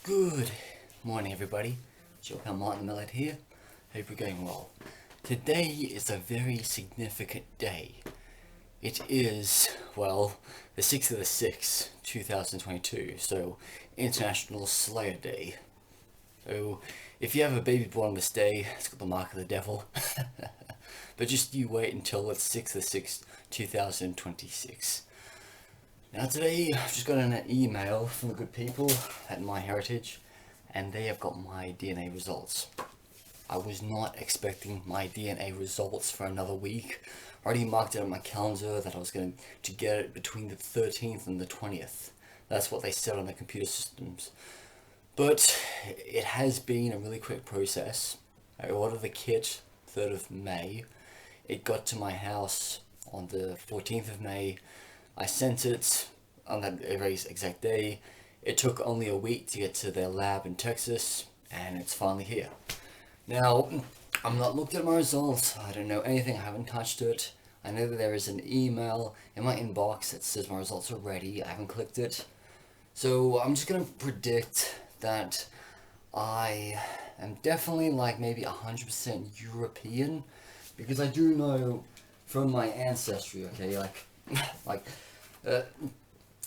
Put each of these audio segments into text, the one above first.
Good morning, everybody. Joe Martin Metalhead here. Hope you're going well. Today is a very significant day. It is, well, the 6th of the 6th, 2022, so International Slayer Day. So, if you have a baby born on this day, it's got the mark of the devil. But just you wait until it's 6th of the 6th, 2026. Now today, I've just got an email from the good people at MyHeritage, and they have got my DNA results. I was not expecting my DNA results for another week. I already marked it on my calendar that I was going to get it between the 13th and the 20th. That's what they said on the computer systems. But it has been a really quick process. I ordered the kit 3rd of May. It got to my house on the 14th of May. I sent it on that very exact day. It took only a week to get to their lab in Texas, and it's finally here. Now, I'm not looked at my results. I don't know anything. I haven't touched it. I know that there is an email in my inbox that says my results are ready. I haven't clicked it. So I'm just going to predict that I am definitely like maybe 100% European, because I do know from my ancestry, okay,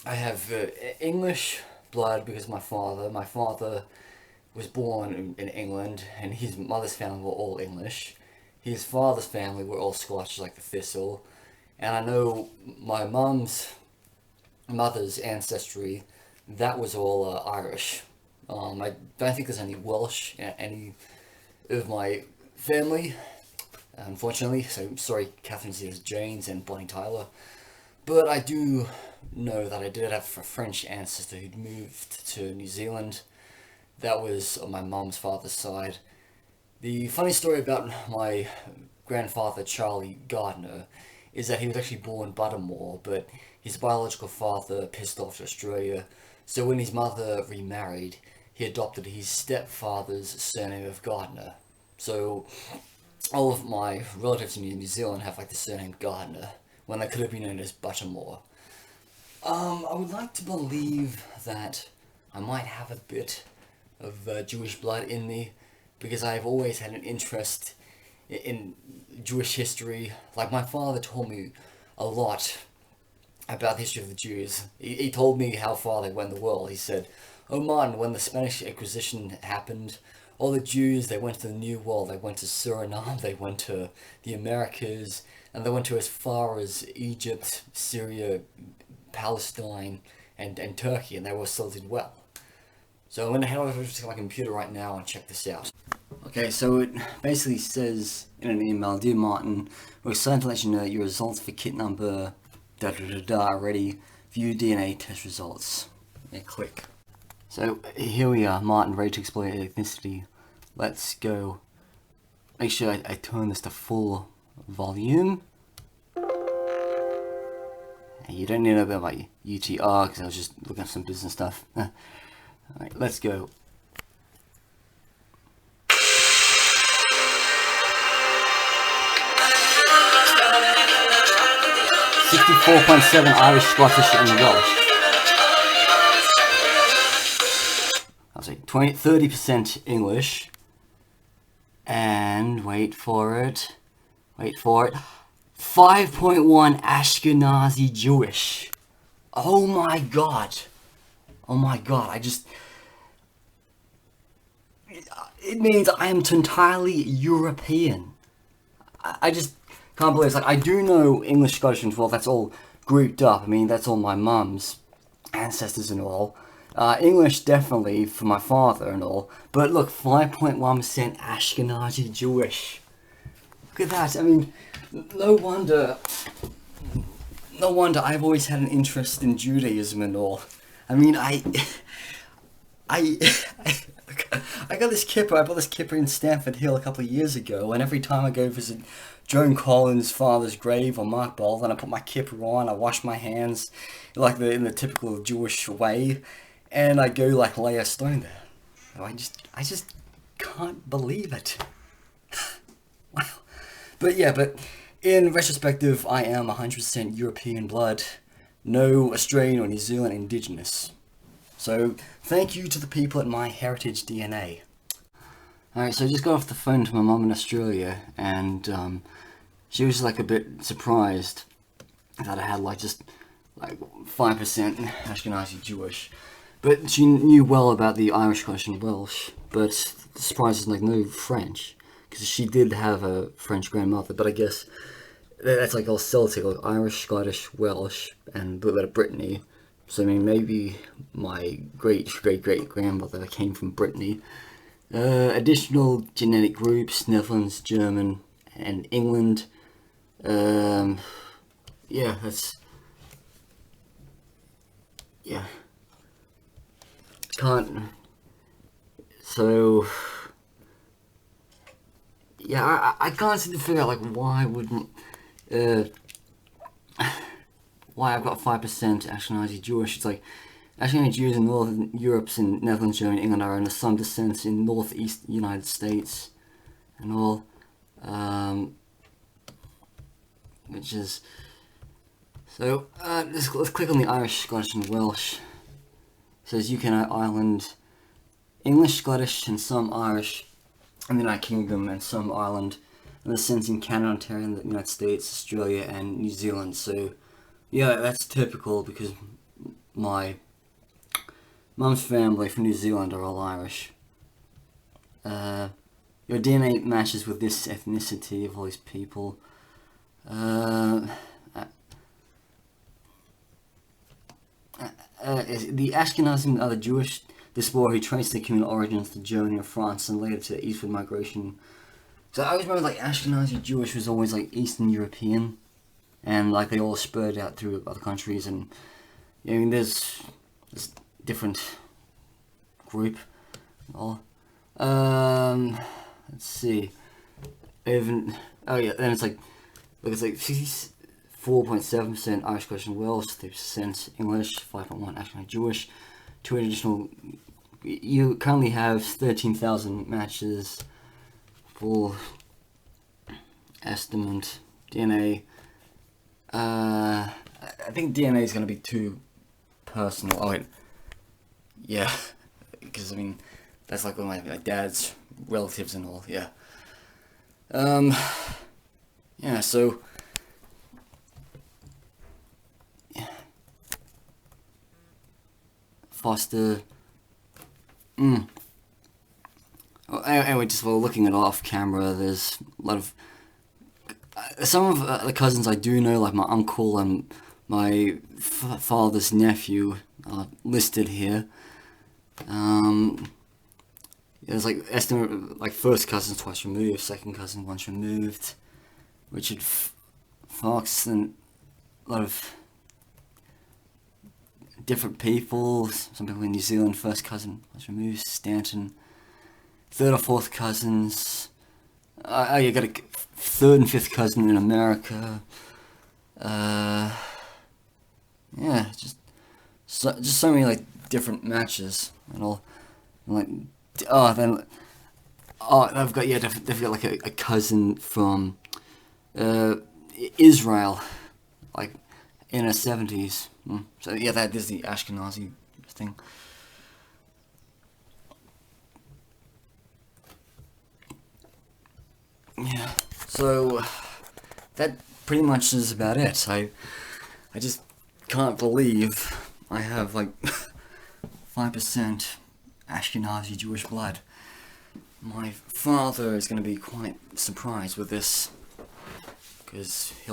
I have English blood because my father was born in England, and his mother's family were all English. His father's family were all Scotch, like the thistle. And I know my mother's ancestry, that was all Irish. I don't think there's any Welsh in any of my family, unfortunately. So sorry, Catherine Zeta-Jones and Bonnie Tyler. But I do know that I did have a French ancestor who'd moved to New Zealand. That was on my mom's father's side. The funny story about my grandfather, Charlie Gardner, is that he was actually born Buttermore, but his biological father pissed off to Australia. So when his mother remarried, he adopted his stepfather's surname of Gardner. So all of my relatives in New Zealand have like the surname Gardner, when they could have been known as Buttermore. I would like to believe that I might have a bit of Jewish blood in me, because I've always had an interest in Jewish history. Like, my father told me a lot about the history of the Jews. He told me how far they went in the world. He said, "Oh Martin, when the Spanish Inquisition happened, all the Jews, they went to the New World. They went to Suriname, they went to the Americas, and they went to as far as Egypt, Syria, Palestine, and Turkey, and they were still did well." So I'm going to head over to my computer right now and check this out. Okay, so it basically says in an email, "Dear Martin, we're excited to let you know that your results for kit number are ready. View DNA test results." Yeah, click. So here we are, Martin, ready to explore your ethnicity. Let's go. Make sure I turn this to full volume. You don't need to know about my UTR, because I was just looking at some business stuff. Alright, let's go. .7 Irish, Scottish, and Welsh. I'll say 30% English. And wait for it. 5.1 Ashkenazi Jewish. Oh my god. It means I am entirely European. I just can't believe it's like, I do know English, Scottish, and well, that's all grouped up. I mean, that's all my mum's ancestors and all. English definitely for my father and all. But look, 5.1% Ashkenazi Jewish. Look at that. I mean, no wonder I've always had an interest in Judaism and all. I mean, I got this kipper. I bought this kipper in Stamford Hill a couple of years ago, and every time I go visit Joan Collins' father's grave or Mark Bold, and I put my kipper on, I wash my hands like in the typical Jewish way, and I go like lay a stone there. I just can't believe it. Wow. But in retrospective, I am 100% European blood, no Australian or New Zealand indigenous. So thank you to the people at My Heritage DNA. Alright, so I just got off the phone to my mum in Australia, and she was like a bit surprised that I had like just like 5% Ashkenazi Jewish. But she knew well about the Irish, Scottish and Welsh, but the surprise is like no French, because she did have a French grandmother, but I guess that's like all Celtic, like Irish, Scottish, Welsh, and a little bit of Brittany. So I mean, maybe my great-great-great-grandmother came from Brittany. Additional genetic groups: Netherlands, German, and England. Yeah, yeah. Can't. So yeah, I can't seem to figure out like uh, why I've got 5% Ashkenazi Jewish. It's like Ashkenazi Jews in Northern Europe, in Netherlands, Germany, England are in some descent in Northeast United States and all, which is so. Let's click on the Irish, Scottish, and Welsh. It says UK and Ireland, English, Scottish, and some Irish in the United Kingdom, and some Ireland, and the sense in Canada, Ontario, the United States, Australia, and New Zealand. So yeah, that's typical because my mum's family from New Zealand are all Irish. Your DNA matches with this ethnicity of all these people. The Ashkenazim and other Jewish diaspora who traced their communal origins to Germany or France and later to eastward migration. So I always remember like Ashkenazi Jewish was always like Eastern European, and like they all spread out through other countries, and I mean there's different group. All. Let's see. Even then it's like look, it's like 4.7% Irish, Scottish, and Welsh, 3% English, 5.1 Ashkenazi Jewish, 2 additional. You currently have 13,000 matches. Full estimate DNA. I think DNA is going to be too personal. Oh wait, yeah, because I mean that's like one of my dad's relatives and all. Yeah. Yeah. So. Yeah. Foster. Well, anyway, just while looking at off camera, there's a lot of some of the cousins I do know, like my uncle and my father's nephew, are listed here. There's like estimate like first cousin twice removed, second cousin once removed, Richard Fox, and a lot of different people. Some people in New Zealand, first cousin once removed, Stanton. Third or fourth cousins. You got a third and fifth cousin in America. Yeah, just so many like different matches and all. And, like they've got like a cousin from Israel, like in her 70s. So yeah, that is the Ashkenazi thing. Yeah, so that pretty much is about it. I just can't believe I have like 5% Ashkenazi Jewish blood. My father is going to be quite surprised with this, because he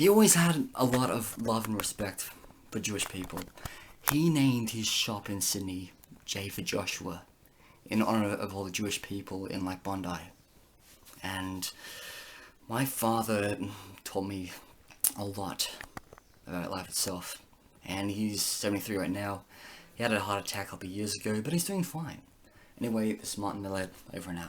always had a lot of love and respect for Jewish people. He named his shop in Sydney J for Joshua in honor of all the Jewish people in like Bondi. And my father taught me a lot about life itself. And he's 73 right now. He had a heart attack a couple of years ago, but he's doing fine. Anyway, this is Metalhead, over and out.